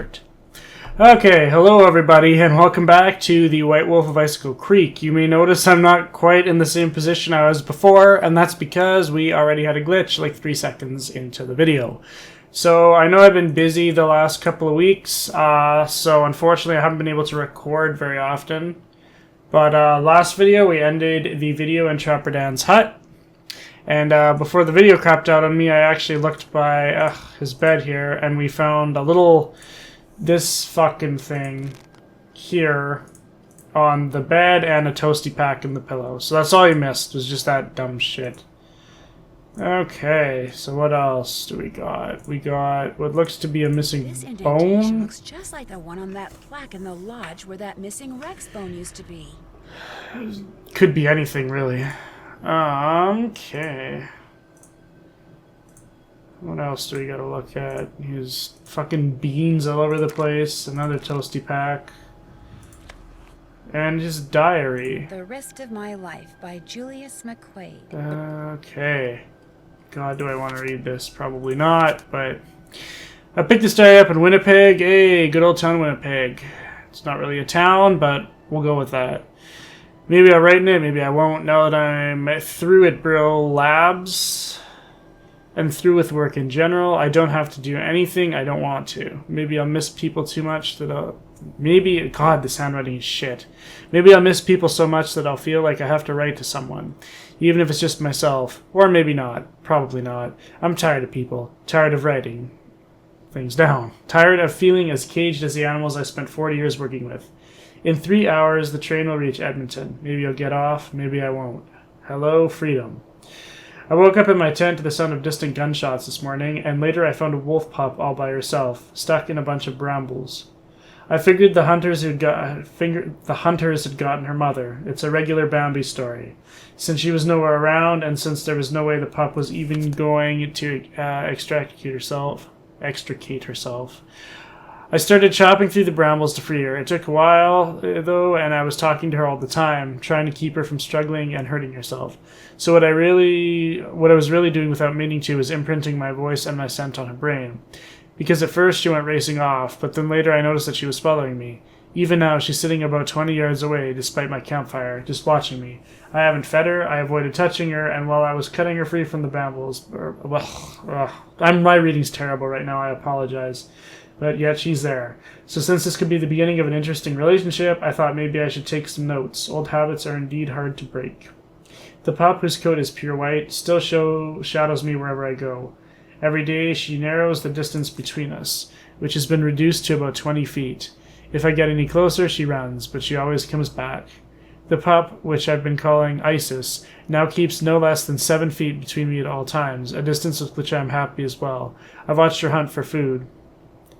start. Okay, hello everybody, and welcome back to the White Wolf of Icicle Creek. You may notice I'm not quite in the same position I was before, and that's because we already had a glitch like 3 seconds into the video. So I know I've been busy the last couple of weeks, so unfortunately I haven't been able to record very often. But last video we ended the video in Trapper Dan's hut, and before the video crapped out on me, I actually looked by his bed here, and we found this fucking thing here on the bed and a toasty pack in the pillow. So that's all you missed, was just that dumb shit. Okay, so what else do we got? We got what looks to be a missing this indentation bone. Looks just like the one on that plaque in the lodge where that missing Rex bone used to be. Could be anything, really. Okay. What else do we gotta look at? Here's fucking beans all over the place. Another toasty pack. And his diary. The Rest of My Life by Julius McQuaid. Okay. God, do I want to read this? Probably not, but I picked this diary up in Winnipeg. Hey, good old town Winnipeg. It's not really a town, but we'll go with that. Maybe I'll write in it, maybe I won't. Now that I'm through at Brill Labs and through with work in general, I don't have to do anything I don't want to. Maybe I'll miss people too much that God, this handwriting is shit. Maybe I'll miss people so much that I'll feel like I have to write to someone, even if it's just myself. Or maybe not. Probably not. I'm tired of people. Tired of writing things down. Tired of feeling as caged as the animals I spent 40 years working with. In 3 hours, the train will reach Edmonton. Maybe I'll get off. Maybe I won't. Hello, freedom. I woke up in my tent to the sound of distant gunshots this morning, and later I found a wolf pup all by herself, stuck in a bunch of brambles. I figured the hunters had gotten her mother. It's a regular Bambi story. Since she was nowhere around, and since there was no way the pup was even going to extricate herself, I started chopping through the brambles to free her. It took a while, though, and I was talking to her all the time, trying to keep her from struggling and hurting herself. So what I was really doing without meaning to was imprinting my voice and my scent on her brain. Because at first she went racing off, but then later I noticed that she was following me. Even now, she's sitting about 20 yards away, despite my campfire, just watching me. I haven't fed her, I avoided touching her, and while I was cutting her free from the brambles... my reading's terrible right now, I apologize. But yet she's there. So since this could be the beginning of an interesting relationship, I thought maybe I should take some notes. Old habits are indeed hard to break. The pup, whose coat is pure white, still shadows me wherever I go. Every day she narrows the distance between us, which has been reduced to about 20 feet. If I get any closer, she runs, but she always comes back. The pup, which I've been calling Isis, now keeps no less than 7 feet between me at all times, a distance with which I'm happy as well. I've watched her hunt for food,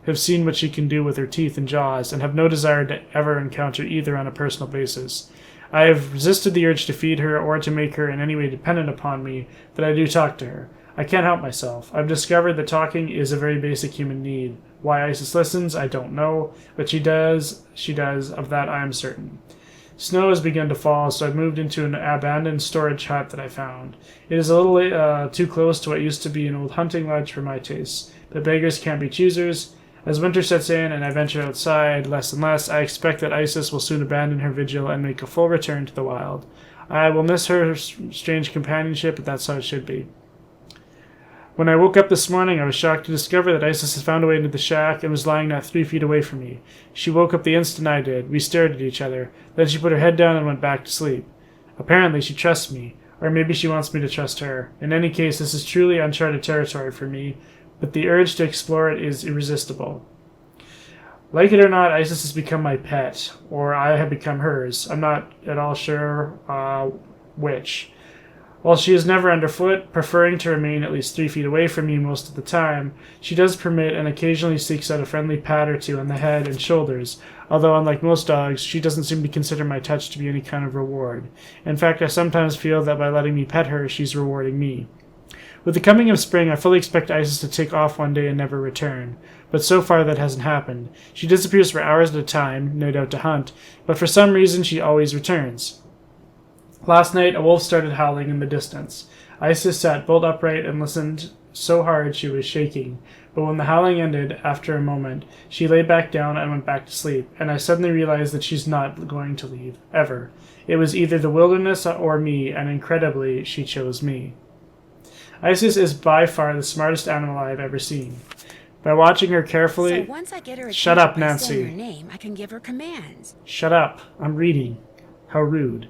have seen what she can do with her teeth and jaws, and have no desire to ever encounter either on a personal basis. I have resisted the urge to feed her or to make her in any way dependent upon me, but I do talk to her. I can't help myself. I've discovered that talking is a very basic human need. Why Isis listens, I don't know, but she does, of that I am certain. Snow has begun to fall, so I've moved into an abandoned storage hut that I found. It is a little too close to what used to be an old hunting lodge for my tastes, but beggars can't be choosers. As winter sets in and I venture outside less and less, I expect that Isis will soon abandon her vigil and make a full return to the wild. I will miss her strange companionship, but that's how it should be. When I woke up this morning, I was shocked to discover that Isis had found a way into the shack and was lying not 3 feet away from me. She woke up the instant I did. We stared at each other. Then she put her head down and went back to sleep. Apparently she trusts me, or maybe she wants me to trust her. In any case, this is truly uncharted territory for me, but the urge to explore it is irresistible. Like it or not, Isis has become my pet, or I have become hers. I'm not at all sure which. While she is never underfoot, preferring to remain at least 3 feet away from me most of the time, she does permit and occasionally seeks out a friendly pat or two on the head and shoulders, although unlike most dogs, she doesn't seem to consider my touch to be any kind of reward. In fact, I sometimes feel that by letting me pet her, she's rewarding me. With the coming of spring, I fully expect Isis to take off one day and never return, but so far that hasn't happened. She disappears for hours at a time, no doubt to hunt, but for some reason she always returns. Last night, a wolf started howling in the distance. Isis sat bolt upright and listened so hard she was shaking. But when the howling ended, after a moment, she lay back down and went back to sleep, and I suddenly realized that she's not going to leave, ever. It was either the wilderness or me, and incredibly, she chose me. Isis is by far the smartest animal I have ever seen. By watching her carefully... So once I get her Shut up, Nancy. saying her name, I can give her commands. Shut up. I'm reading. How rude.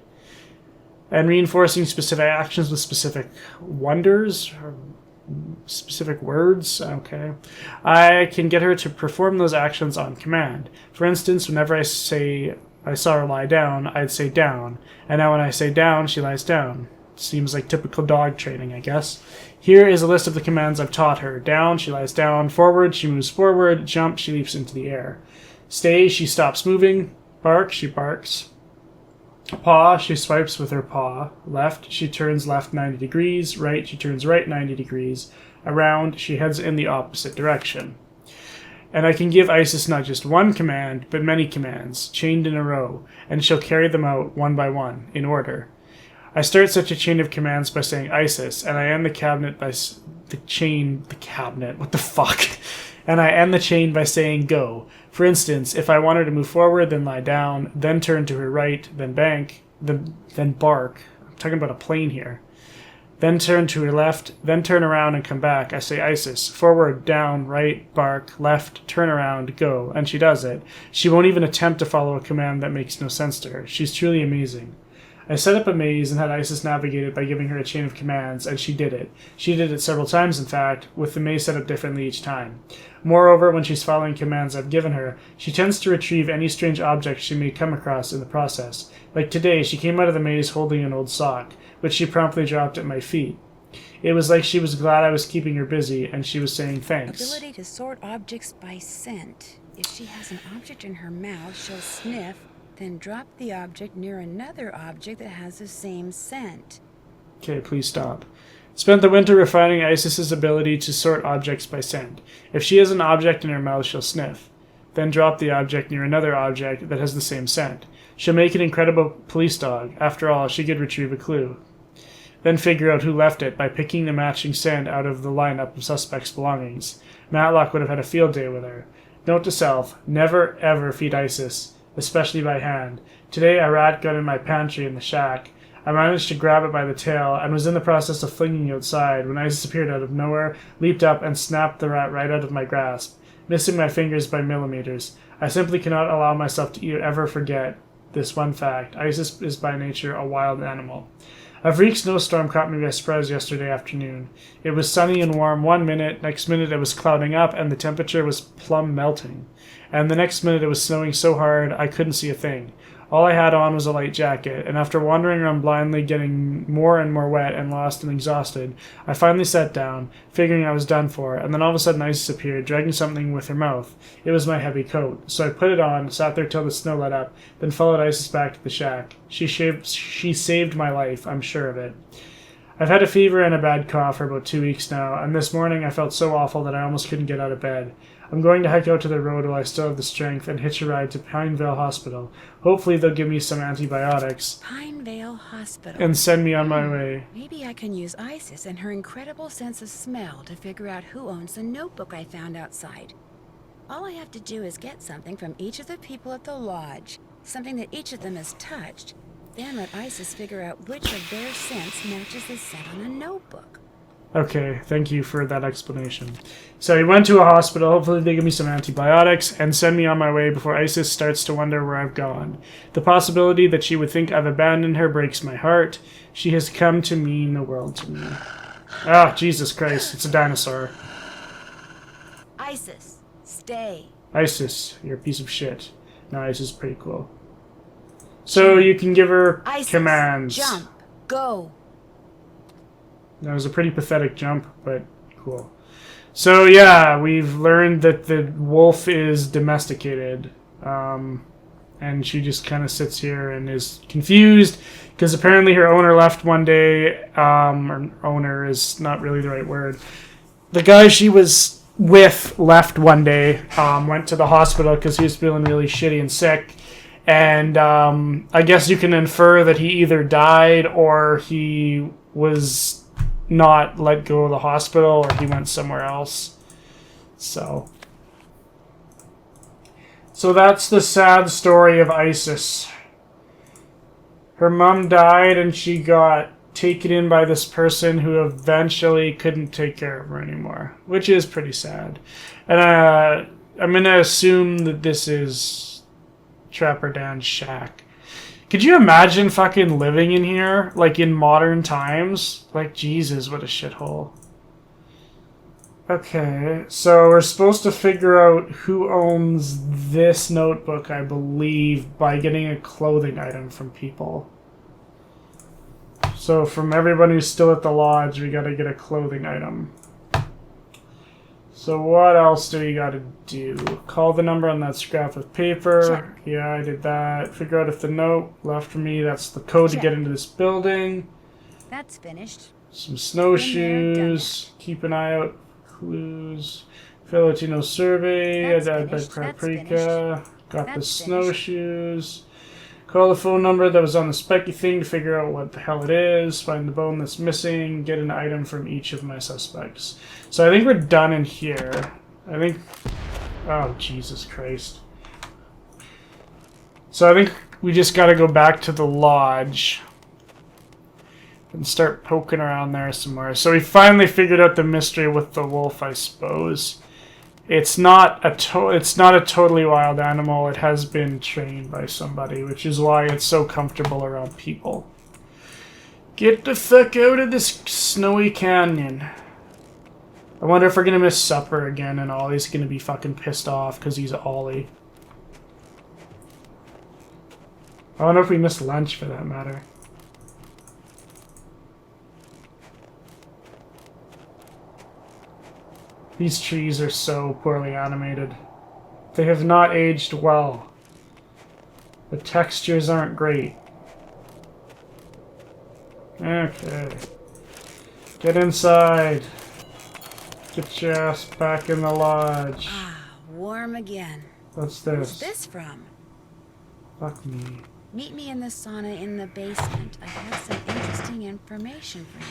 And reinforcing specific actions with specific wonders, or specific words. Okay. I can get her to perform those actions on command. For instance, whenever I say I saw her lie down, I'd say down. And now when I say down, she lies down. Seems like typical dog training, I guess. Here is a list of the commands I've taught her. Down, she lies down. Forward, she moves forward. Jump, she leaps into the air. Stay, she stops moving. Bark, she barks. Paw, she swipes with her paw. Left, she turns left 90 degrees. Right, she turns right 90 degrees. Around, she heads in the opposite direction. And I can give Isis not just one command, but many commands, chained in a row, and she'll carry them out one by one, in order. I start such a chain of commands by saying Isis, and I end the cabinet by what the fuck? And I end the chain by saying go. For instance, if I want her to move forward, then lie down, then turn to her right, then bank, then bark. I'm talking about a plane here. Then turn to her left, then turn around and come back. I say Isis, forward, down, right, bark, left, turn around, go, and she does it. She won't even attempt to follow a command that makes no sense to her. She's truly amazing. I set up a maze and had Isis navigate it by giving her a chain of commands, and she did it. She did it several times, in fact, with the maze set up differently each time. Moreover, when she's following commands I've given her, she tends to retrieve any strange objects she may come across in the process. Like today, she came out of the maze holding an old sock, which she promptly dropped at my feet. It was like she was glad I was keeping her busy, and she was saying thanks. Ability to sort objects by scent. If she has an object in her mouth, she'll sniff, then drop the object near another object that has the same scent. Okay, please stop. Spent the winter refining Isis's ability to sort objects by scent. If she has an object in her mouth, she'll sniff. Then drop the object near another object that has the same scent. She'll make an incredible police dog. After all, she could retrieve a clue. Then figure out who left it by picking the matching scent out of the lineup of suspects' belongings. Matlock would have had a field day with her. Note to self, never ever feed Isis, especially by hand. Today a rat got in my pantry in the shack. I managed to grab it by the tail and was in the process of flinging it outside when Isis appeared out of nowhere, leaped up, and snapped the rat right out of my grasp, missing my fingers by millimeters. I simply cannot allow myself to ever forget this one fact. Isis is by nature a wild animal. A freak snowstorm caught me by surprise yesterday afternoon. It was sunny and warm one minute, next minute it was clouding up and the temperature was plumb melting. And the next minute it was snowing so hard I couldn't see a thing. All I had on was a light jacket, and after wandering around blindly, getting more and more wet and lost and exhausted, I finally sat down, figuring I was done for, and then all of a sudden Isis appeared, dragging something with her mouth. It was my heavy coat, so I put it on, sat there till the snow let up, then followed Isis back to the shack. She saved my life, I'm sure of it. I've had a fever and a bad cough for about 2 weeks now, and this morning I felt so awful that I almost couldn't get out of bed. I'm going to hike out to the road while I still have the strength and hitch a ride to Pinevale Hospital. Hopefully they'll give me some antibiotics. Pinevale Hospital. And send me on my way. Maybe I can use Isis and her incredible sense of smell to figure out who owns the notebook I found outside. All I have to do is get something from each of the people at the lodge, something that each of them has touched, then let Isis figure out which of their scents matches the scent on the notebook. Okay, thank you for that explanation. So he went to a hospital, hopefully they give me some antibiotics, and send me on my way before Isis starts to wonder where I've gone. The possibility that she would think I've abandoned her breaks my heart. She has come to mean the world to me. Ah, Jesus Christ, it's a dinosaur. Isis, stay. Isis, you're a piece of shit. No, Isis is pretty cool. So you can give her Isis, commands. Jump, go. That was a pretty pathetic jump, but cool. So yeah, we've learned that the wolf is domesticated. And she just kind of sits here and is confused because apparently her owner left one day. Or owner is not really the right word. The guy she was with left one day, went to the hospital because he was feeling really shitty and sick. And I guess you can infer that he either died or he was not let go of the hospital or he went somewhere else. So that's the sad story of Isis. Her mom died and she got taken in by this person who eventually couldn't take care of her anymore, which is pretty sad. And I'm going to assume that this is Trapper Dan's shack. Could you imagine fucking living in here, like in modern times? Like, Jesus, what a shithole. Okay, so we're supposed to figure out who owns this notebook, I believe, by getting a clothing item from people. So from everyone who's still at the lodge, we gotta get a clothing item. So what else do we gotta do? Call the number on that scrap of paper. Check. Yeah, I did that. Figure out if the note left for me, that's the code Check. to get into this building. That's finished. Some snowshoes. Keep an eye out. Clues. Latino survey. That's I finished. paprika. Got the That's snowshoes. Call the phone number that was on the specky thing to figure out what the hell it is. Find the bone that's missing. Get an item from each of my suspects. So I think we're done in here. I think... Oh, Jesus Christ. So I think we just gotta go back to the lodge and start poking around there somewhere. So we finally figured out the mystery with the wolf, I suppose. It's not a totally wild animal. It has been trained by somebody, which is why it's so comfortable around people. Get the fuck out of this snowy canyon. I wonder if we're gonna miss supper again and Ollie's gonna be fucking pissed off because he's Ollie. I wonder if we missed lunch for that matter. These trees are so poorly animated. They have not aged well. The textures aren't great. Okay. Get inside. Get your ass back in the lodge. Ah, warm again. What's Where's this? this from? Fuck me. Meet me in the sauna in the basement. I have some interesting information for you.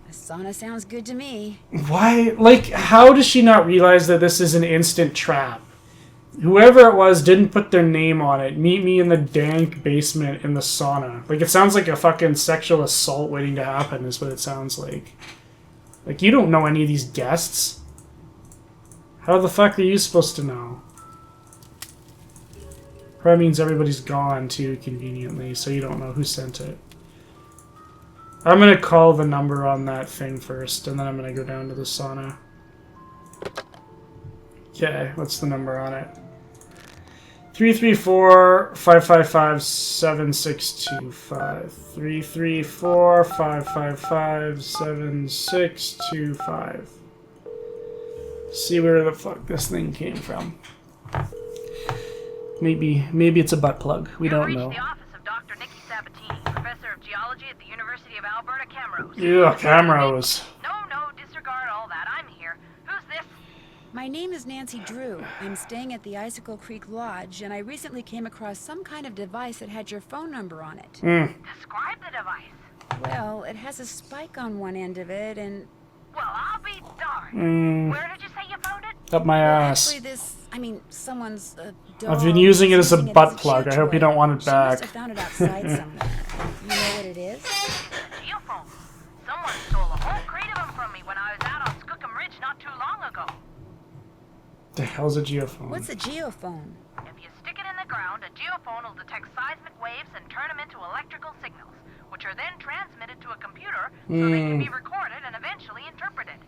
A sauna sounds good to me. Why? Like, how does she not realize that this is an instant trap? Whoever it was didn't put their name on it. Meet me in the dank basement in the sauna. Like, it sounds like a fucking sexual assault waiting to happen is what it sounds like. Like, you don't know any of these guests. How the fuck are you supposed to know? Probably means everybody's gone, too, conveniently, so you don't know who sent it. I'm gonna call the number on that thing first, and then I'm gonna go down to the sauna. Okay, what's the number on it? 334-555-7625. 334-555-7625. See where the fuck this thing came from. Maybe it's a butt plug. We don't know. Professor of Geology at the University of Alberta, Camrose. Yeah, Camrose. No, disregard all that. I'm here. Who's this? My name is Nancy Drew. I'm staying at the Icicle Creek Lodge, and I recently came across some kind of device that had your phone number on it. Describe the device. Well, it has a spike on one end of it, and... Well, I'll be darned. Where did you say you found it? Up my ass. Actually, someone's dog. I've been using it as a butt chew plug. I hope you toy. don't want it She must back. have found it outside somewhere. You know what it is? Geophone. Someone stole a whole crate of them from me when I was out on Skookum Ridge not too long ago. The hell's a geophone? What's a geophone? If you stick it in the ground, a geophone will detect seismic waves and turn them into electrical signals, which are then transmitted to a computer so they can be recorded and eventually interpreted.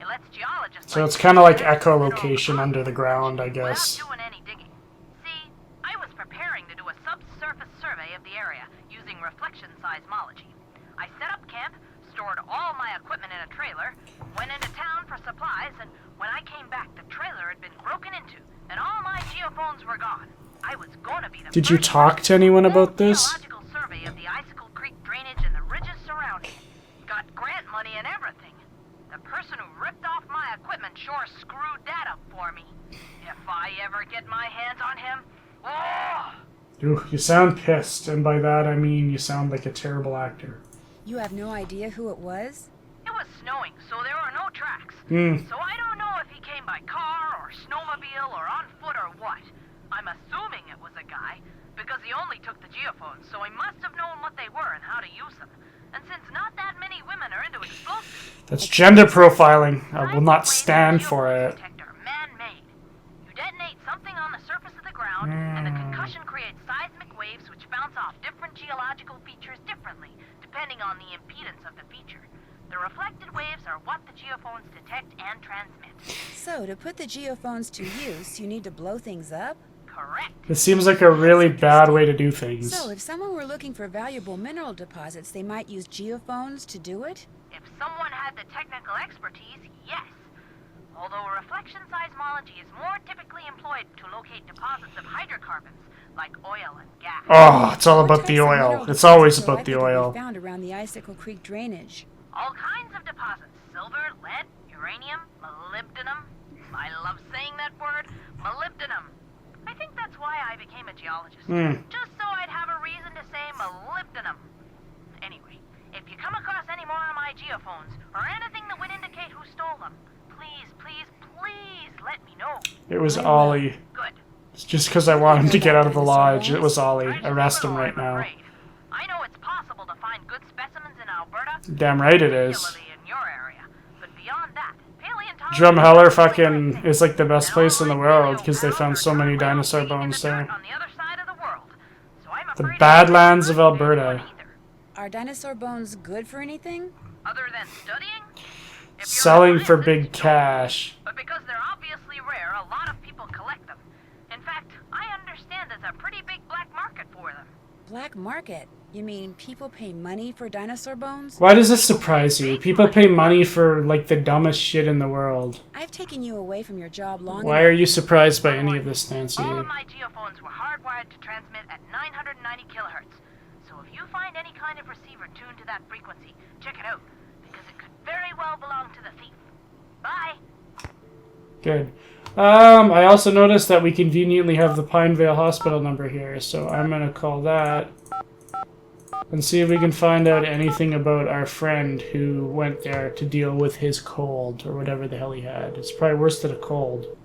It lets geologists... So it's kind of like echolocation under the ground, I guess. Without doing any digging. See, I was preparing to do a subsurface survey of the area using reflection seismology. I set up camp, stored all my equipment in a trailer, went into town for supplies, and when I came back, the trailer had been broken into, and all my geophones were gone. I was going to be the Did you first talk to anyone about this? geological survey of the Icicle Creek drainage and the ridges surrounding it. Got grant money and everything. The person who ripped off my equipment sure screwed that up for me. If I ever get my hands on him, oh! Ooh, you sound pissed, and by that I mean you sound like a terrible actor. You have no idea who it was? It was snowing, so there were no tracks. So I don't know if he came by by car or snowmobile or on foot or what? I'm assuming it was a guy, because he only took the geophones, so he must have known what they were and how to use them. And since not that many women are into explosives... That's gender profiling. I will not stand for it. Detector, man-made. You detonate something on the surface of the ground, and the concussion creates seismic waves which bounce off different geological features differently, depending on the impedance of the feature. The reflected waves are what the geophones detect and transmit. So, to put the geophones to use, you need to blow things up? Correct. It seems like a really bad way to do things. So, if someone were looking for valuable mineral deposits, they might use geophones to do it? If someone had the technical expertise, yes. Although reflection seismology is more typically employed to locate deposits of hydrocarbons, like oil and gas. Oh, it's all What about the types of oil. mineral It's always deposits are about the likely to be oil. found around the Icicle Creek drainage. All kinds of deposits. Silver, lead, uranium, molybdenum. I love saying that word, molybdenum. I think that's why I became a geologist. Just so I'd have a reason to say molybdenum. Anyway, if you come across any more of my geophones, or anything that would indicate who stole them, please, please, please let me know. It was Ollie. Good. It's just because I want him to get out of the lodge. It was Ollie. Arrest him right now. I know it's possible to find good specimens in Alberta. Damn right it is. Particularly in your area. But beyond that, paleontology... Drumheller fucking is like the best place in the world because they found so many dinosaur bones there. On the other side of the world. So I'm The afraid Badlands of Alberta. Are dinosaur bones good for anything? Other than studying? If you're Selling a for scientist, big no. cash. But because they're obviously rare, a lot of people collect them. In fact, I understand there's a pretty big black market for them. Black market? You mean people pay money for dinosaur bones? Why does this surprise you? People pay money for like the dumbest shit in the world. I've taken you away from your job long Why are you surprised by any of this, Nancy? All of my geophones were hardwired to transmit at 990 kilohertz. So if you find any kind of receiver tuned to that frequency, check it out, because it could very well belong to the thief. Bye. Good. I also noticed that we conveniently have the Pinevale Hospital number here, so I'm gonna call that and see if we can find out anything about our friend who went there to deal with his cold, or whatever the hell he had. It's probably worse than a cold.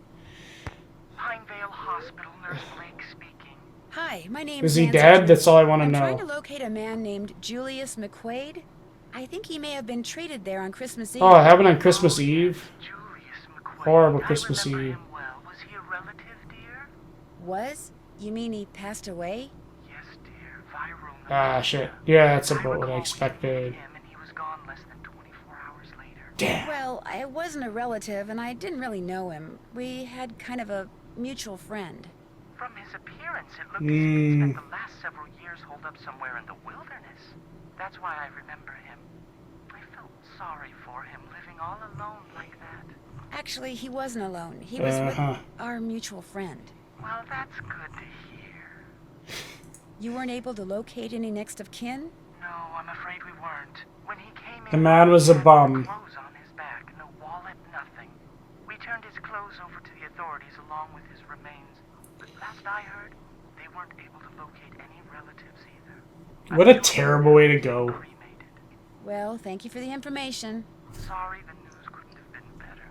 Pinevale Hospital, Nurse Blake speaking. Hi, my name Is is he dead? That's all I want to I'm trying to know. locate a man named Julius McQuaid. I think he may have been treated there on Christmas Eve. Oh, it happened on Christmas Eve? Julius McQuaid. Horrible Christmas I remember Eve. him well. Was he a relative, dear? Was? You mean he passed away? Yes, dear. Viral Ah, pneumonia. shit. Yeah, that's about what I recall we expected. him and he was gone less than 24 hours later. Damn. Well, I wasn't a relative and I didn't really know him. We had kind of a mutual friend. From his appearance, it looked as if he Hmm. spent the last several years holed up somewhere in the wilderness. That's why I remember him. I felt sorry for him living all alone like that. Actually, he wasn't alone. He was with our mutual friend. Well, that's good to hear. You weren't able to locate any next of kin? No, I'm afraid we weren't. When he came in, The man was a he had bum. no clothes on his back, no wallet, nothing. We turned his clothes over to the authorities along with his remains. Last I heard, they weren't able to locate any relatives either. What a terrible way to go. Cremated. Well, thank you for the information. Sorry the news couldn't have been better.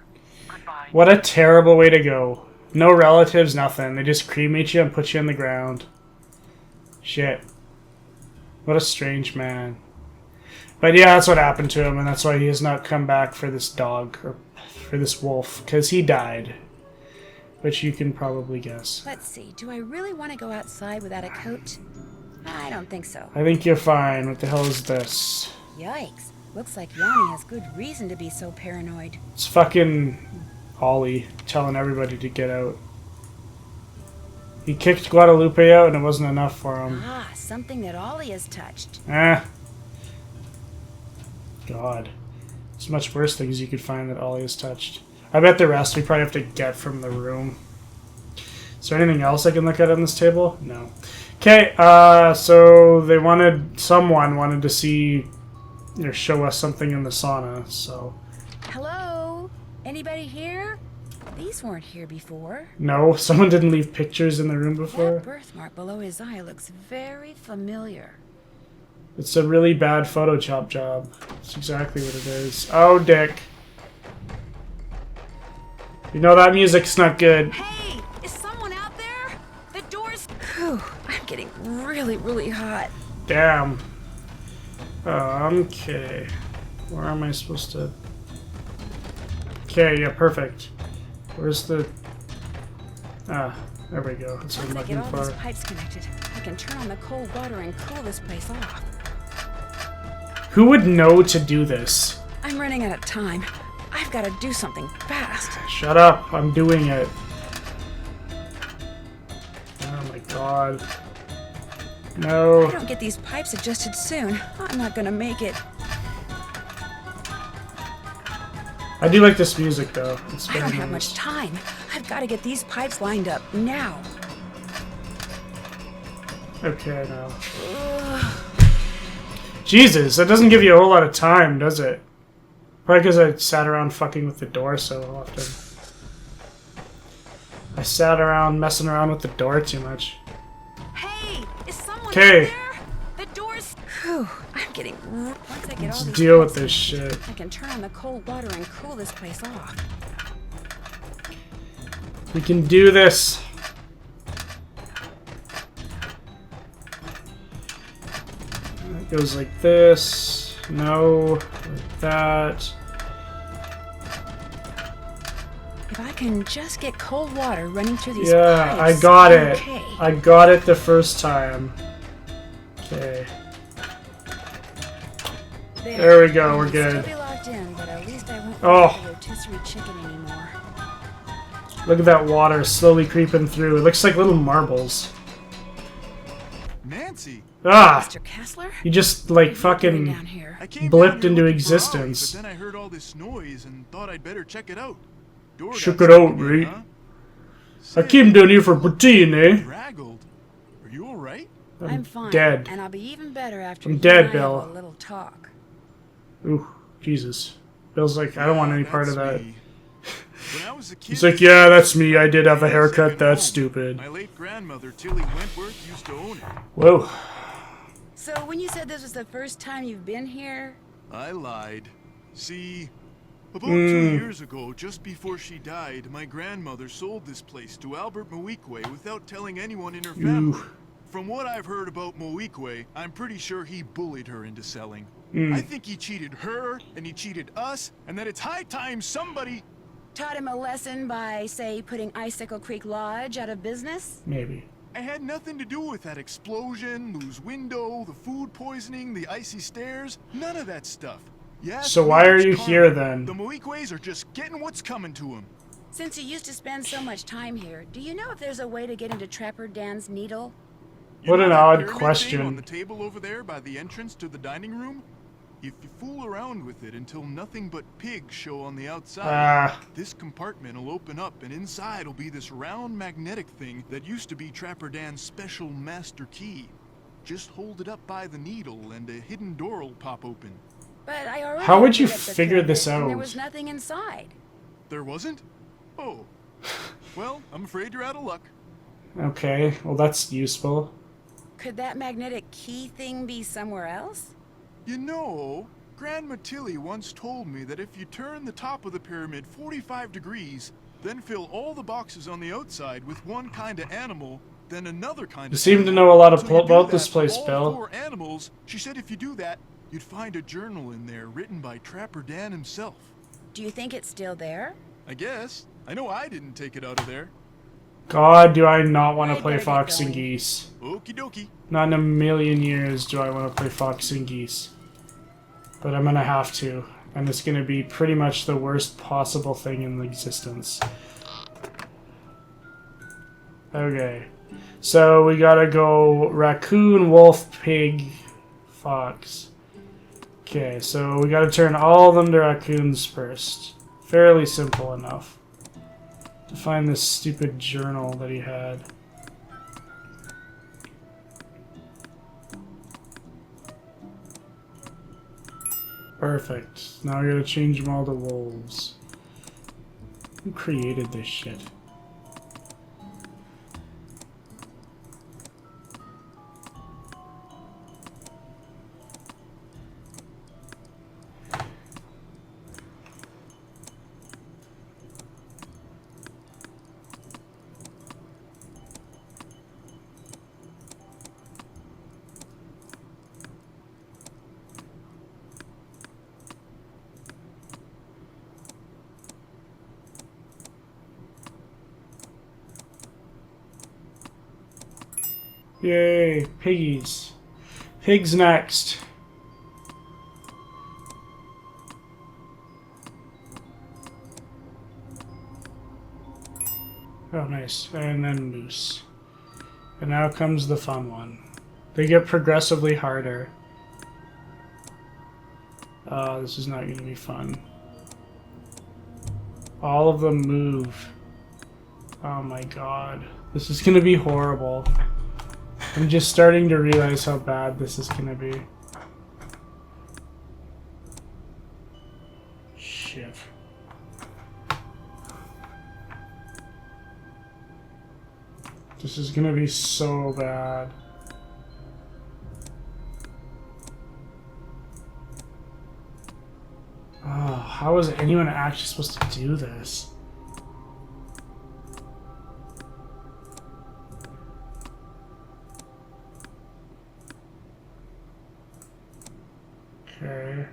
Goodbye. What a terrible way to go. No relatives, nothing. They just cremate you and put you in the ground. Shit. What a strange man. But yeah, that's what happened to him, and that's why he has not come back for this dog, or for this wolf, because he died. Which you can probably guess. Let's see, do I really want to go outside without a coat? I don't think so. I think you're fine. What the hell is this? Yikes. Looks like Yanni has good reason to be so paranoid. It's fucking Ollie telling everybody to get out. He kicked Guadalupe out and it wasn't enough for him. Ah, something that Ollie has touched. God. There's much worse things you could find that Ollie has touched. I bet the rest we probably have to get from the room. Is there anything else I can look at on this table? No. Okay, so someone wanted to see or show us something in the sauna, so. Hello? Anybody here? These weren't here before. No, someone didn't leave pictures in the room before. That birthmark below his eye looks very familiar. It's a really bad Photoshop job. That's exactly what it is. Oh, dick. You know that music's not good. Hey, is someone out there? The door's... Whew, I'm getting really, really hot. Damn. Okay. Where am I supposed to... Okay, yeah, perfect. Where's the... Ah, there we go. That's what I'm Once I looking get all these for. pipes connected, I can turn on the cold water and cool this place off. Who would know to do this? I'm running out of time. I've got to do something fast. Shut up, I'm doing it. Oh my god. No. If I don't get these pipes adjusted soon, I'm not gonna make it. I do like this music though. It's I very don't have nice. much time. I've got to get these pipes lined up now. Okay, now. Jesus, that doesn't give you a whole lot of time, does it? Probably because I sat around fucking with the door so often. I sat around messing around with the door too much. Hey, is someone out 'Kay. there? The door's... Whew, I'm getting... Once I get Let's all these deal with pipes this connected, shit. I can turn on the cold water and cool this place off. We can do this. It goes like this. No, like that. If I can just get cold water running through these Yeah, pipes... I got I'm it. okay. I got it the first time. Okay. There we go, we're I'll good. Still be locked in, but at least I won't Oh. be the rotisserie chicken anymore. Look at that water slowly creeping through. It looks like little marbles. Nancy, Ah! Mr. Kessler? You just, like, Down fucking... here. I came Blipped down here into looking for existence. Ollie, but then I heard all this noise and thought I'd better check it out. Door got Check it stuck out, in here, mate. huh? I Say, came down here for poutine, eh? Draggled. Are you all right? I'm fine. Dead. And I'll be even better after I'm you dead, and I have Bill. a little talk. Ooh, Jesus. Bill's like, I don't want any part of That's that. me. When I was a kid, He's like, yeah, that's me. I did have a I had haircut. second That's home. stupid. My late grandmother, Tilly Wentworth, used to own it. Whoa. So when you said this was the first time you've been here, I lied. See, about Hmm. 2 years ago, just before she died, my grandmother sold this place to Albert Moikwe without telling anyone in her family. Ooh. From what I've heard about Moikwe, I'm pretty sure he bullied her into selling. Hmm. I think he cheated her, and he cheated us, and that it's high time somebody... taught him a lesson by, say, putting Icicle Creek Lodge out of business? Maybe. I had nothing to do with that explosion, Lou's window, the food poisoning, the icy stairs, none of that stuff. Yes, So why are it's you karma. here then? The Moikwe's are just getting what's coming to them. Since you used to spend so much time here, do you know if there's a way to get into Trapper Dan's needle? What an that odd pyramid thing question. on the table over there by the entrance to the dining room? If you fool around with it until nothing but pigs show on the outside, Ah. this compartment will open up and inside will be this round magnetic thing that used to be Trapper Dan's special master key. Just hold it up by the needle and a hidden door will pop open. But I already How would you looked at the figure this pyramid, and out? There was nothing inside. There wasn't? Oh. Well, I'm afraid you're out of luck. Okay, well that's useful. Could that magnetic key thing be somewhere else? You know, Grandma Tilly once told me that if you turn the top of the pyramid 45 degrees, then fill all the boxes on the outside with one kind of animal, then another kind You of seem to animal. know a lot So you do about that this place, all Bill. 4 animals. She said if you do that, you'd find a journal in there written by Trapper Dan himself. Do you think it's still there? I guess. I know I didn't take it out of there. God, do I not want to I'd play better get Fox and going. Geese. Okie dokie. Not in a million years do I want to play Fox and Geese. But I'm gonna have to. And it's gonna be pretty much the worst possible thing in existence. Okay. So we gotta go raccoon, wolf, pig, fox. Okay, so we gotta turn all of them to raccoons first. Fairly simple enough. To find this stupid journal that he had. Perfect. Now I gotta change them all to wolves. Who created this shit? Yay, piggies. Pigs next. Oh, nice. And then moose. And now comes the fun one. They get progressively harder. Oh, this is not going to be fun. All of them move. Oh my god. This is going to be horrible. I'm just starting to realize how bad this is going to be. Shit. This is going to be so bad. Oh, how is anyone actually supposed to do this? Okay.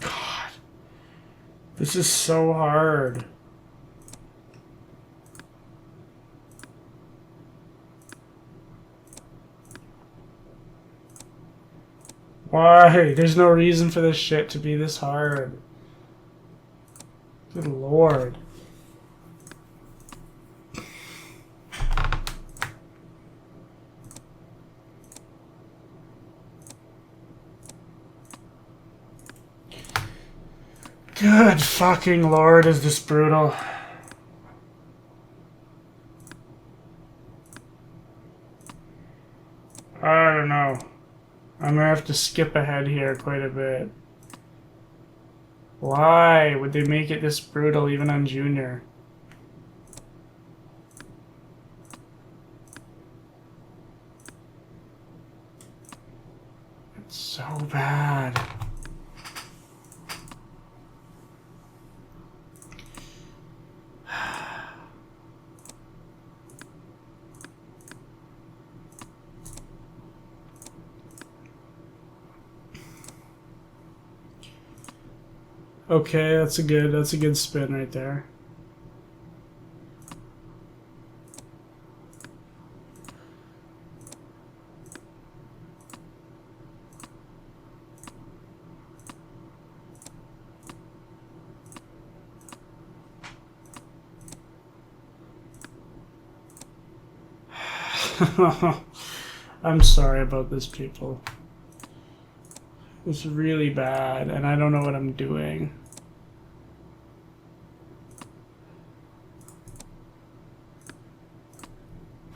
God. This is so hard. Why? There's no reason for this shit to be this hard. Good lord. Good fucking lord, is this brutal. I don't know. I'm gonna have to skip ahead here quite a bit. Why would they make it this brutal even on Junior? It's so bad. Okay, that's a good spin right there. I'm sorry about this, people. It's really bad, and I don't know what I'm doing.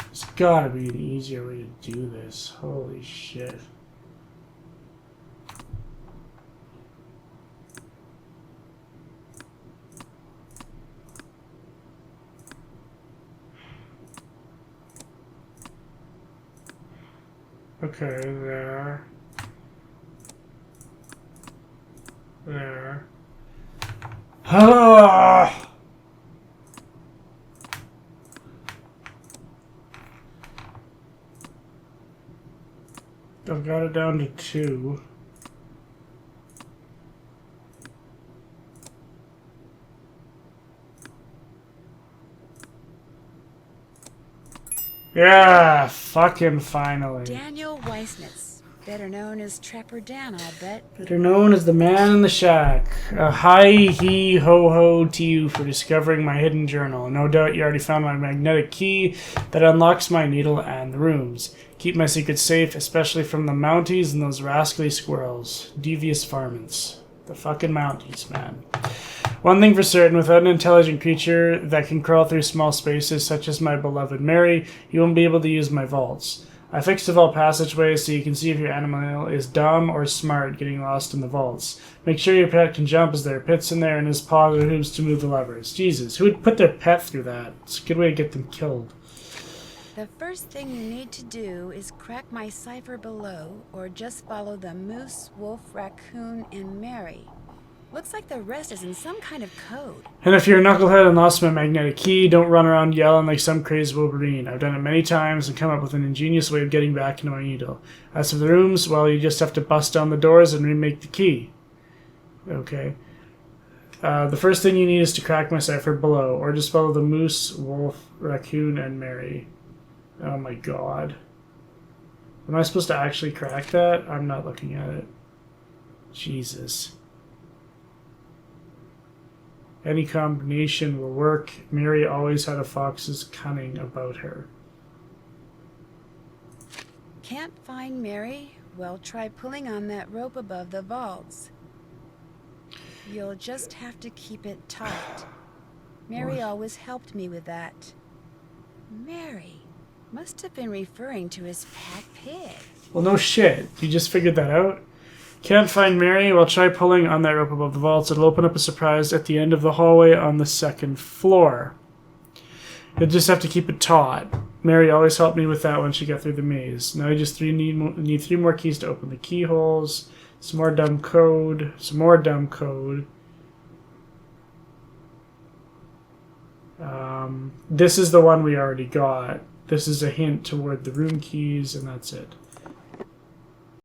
There's gotta be an easier way to do this. Holy shit. Okay, there. There. Ah! I've got it down to 2. Yeah, fucking finally. Daniel Weissnitz, better known as Trapper Dan, I'll bet. Better known as the man in the shack. A hi-he-ho-ho to you for discovering my hidden journal. No doubt you already found my magnetic key that unlocks my needle and the rooms. Keep my secrets safe, especially from the Mounties and those rascally squirrels. Devious varmints. The fucking Mounties, man. One thing for certain, without an intelligent creature that can crawl through small spaces, such as my beloved Mary, you won't be able to use my vaults. I fixed the vault passageways so you can see if your animal is dumb or smart getting lost in the vaults. Make sure your pet can jump as there are pits in there and his paws or hooves to move the levers. Jesus, who would put their pet through that? It's a good way to get them killed. The first thing you need to do is crack my cipher below, or just follow the moose, wolf, raccoon, and Mary. Looks like the rest is in some kind of code. And if you're a knucklehead and lost my magnetic key, don't run around yelling like some crazed Wolverine. I've done it many times and come up with an ingenious way of getting back into my needle. As for the rooms, well, you just have to bust down the doors and remake the key. Okay. The first thing you need is to crack my cipher below, or just follow the moose, wolf, raccoon, and Mary. Oh my god. Am I supposed to actually crack that? I'm not looking at it. Jesus. Any combination will work. Mary always had a fox's cunning about her. Can't find Mary? Well, try pulling on that rope above the vaults. You'll just have to keep it taut. Mary always helped me with that. Mary must have been referring to his pet pig. Well, no shit. You just figured that out? Can't find Mary? Well, try pulling on that rope above the vaults. It'll open up a surprise at the end of the hallway on the 2nd floor. You'll just have to keep it taut. Mary always helped me with that when she got through the maze. Now you just need 3 more keys to open the keyholes. Some more dumb code. Some more dumb code. This is the one we already got. This is a hint toward the room keys, and that's it.